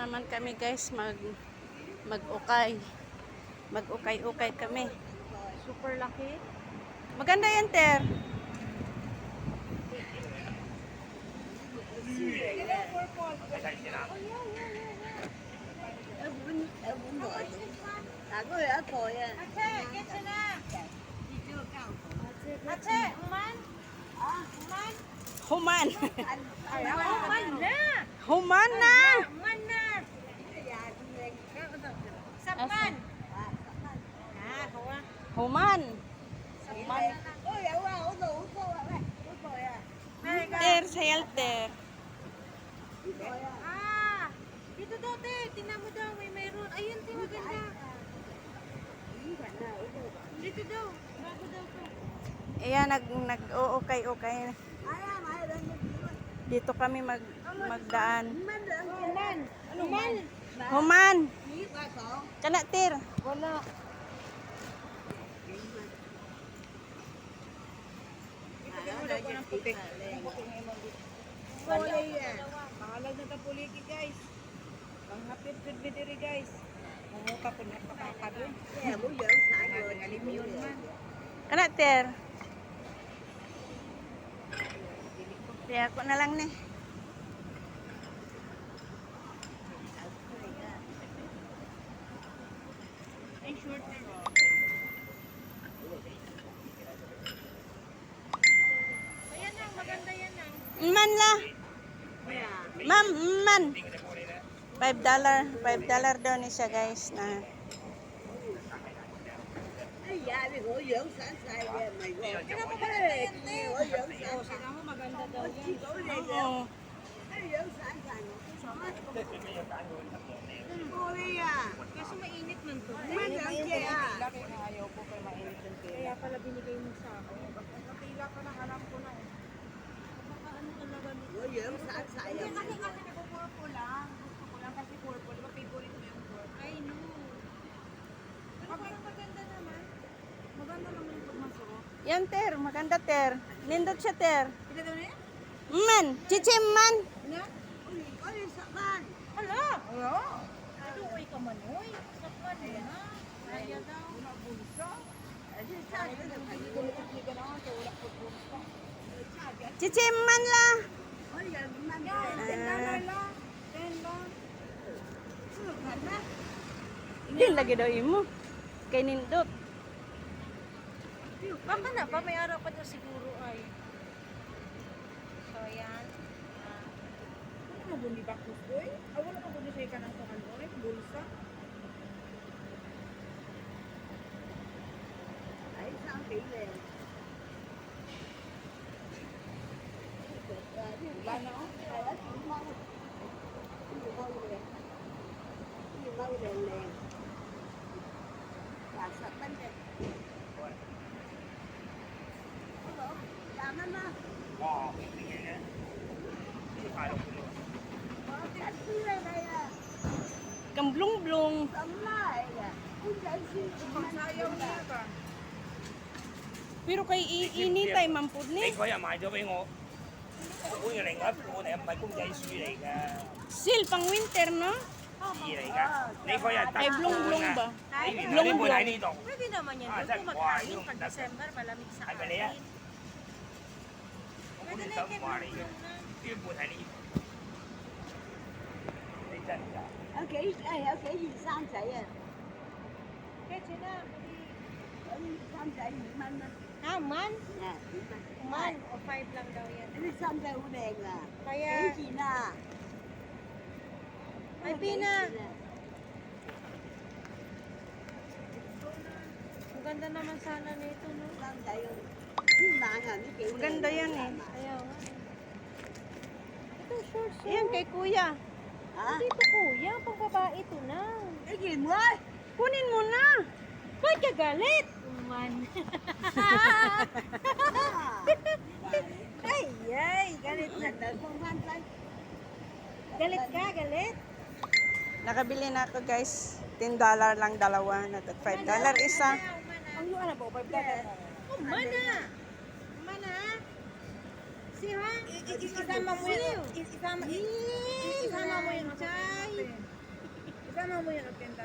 naman kami guys mag-ukay. Mag-ukay-ukay kami. Super laki. Maganda yan, Ter. Human. Human na. Human. Ter, sayal Ter. Dito daw, te. Tingnan mo daw. Mayroon. Ayun, te. Maganda. Dito daw. Bago daw to. Ayan, nag-ukay-ukay. Dito kami magdaan. Human. Kana, Ter. Wala. Pangalag na tapuliki guys. Panghapit good bidiri guys. Mumuka po na pakakadun. Alimyon man. Kana, Ter. Kaya ako na lang ni. Ay, short na. Ayan na, maganda yan na. Man la. Ma'am, man. $5 daw ni siya guys na. Kaya pa pala yan, te. Sila mo maganda daw yan. Oo. Kaso mainit man to. Kaya pala binigay mo sa akin. Nakatila ko na, alam ko na. Baka ano talaga nito. Hindi kasi nagpupurple lang. Gusto ko lang kasi purple. Diba favorite mo yung purple? I know. Pero parang maganda naman. Maganda naman yung pagmasuot. Yan, Ter. Maganda, Ter. Nindot siya, Ter. Kita daw niya? Man. Chichim man. Na? Hala! Hala! Ano, uy ka man, uy. Sakman eh, ha? Kaya daw. Wala bulsa. Chichim man la. Hindi lagi daw imo. Kay nindot. Baka na ba? May araw pa daw siguro ay. So, yan. Ano mo buni bakos, boy? Wala ka buni sa'yo ka ng tukan, boy? Bulsa? Wala na, oh. Kamblong-blong. Pagsayaw niya ka. Pero kay initay man pud 你 ni. 嗰日買咗俾我，本嘅另外一半嚟，唔係公仔書嚟㗎， Sil pang winter no? 字嚟㗎。你嗰日特 Ay blong-blong ba? 你原來呢本喺呢度， Pwede naman yan. Ah, Doon saan? kung Wow, magkain yung pag December, malamig sa係咪你啊 akin.？我本 Pwede 來 na 想 yung 話你嘅， blong-blong na. 呢本喺呢度，你真㗎？ Kaya na. Ah, man? Man. O 5 lang daw yan. Kaya, ay pina. Ang ganda naman sana nito, no? Maganda yan eh. Ayaw nga. Ito, shorts. Ayan kay kuya. Dito, kuya. Pang babae ito na. Kunin mo na. Ba't ka galit? Man. ay, galit na. Galit ka, galit? Nakabili na ako guys. $10 lang dalawa. $5 isa. Ang luha na po, 5 dollar. Oh, mana. Mana. Siya? Isama mo yun. Isama mo yung chay. Isama mo yan, Openda.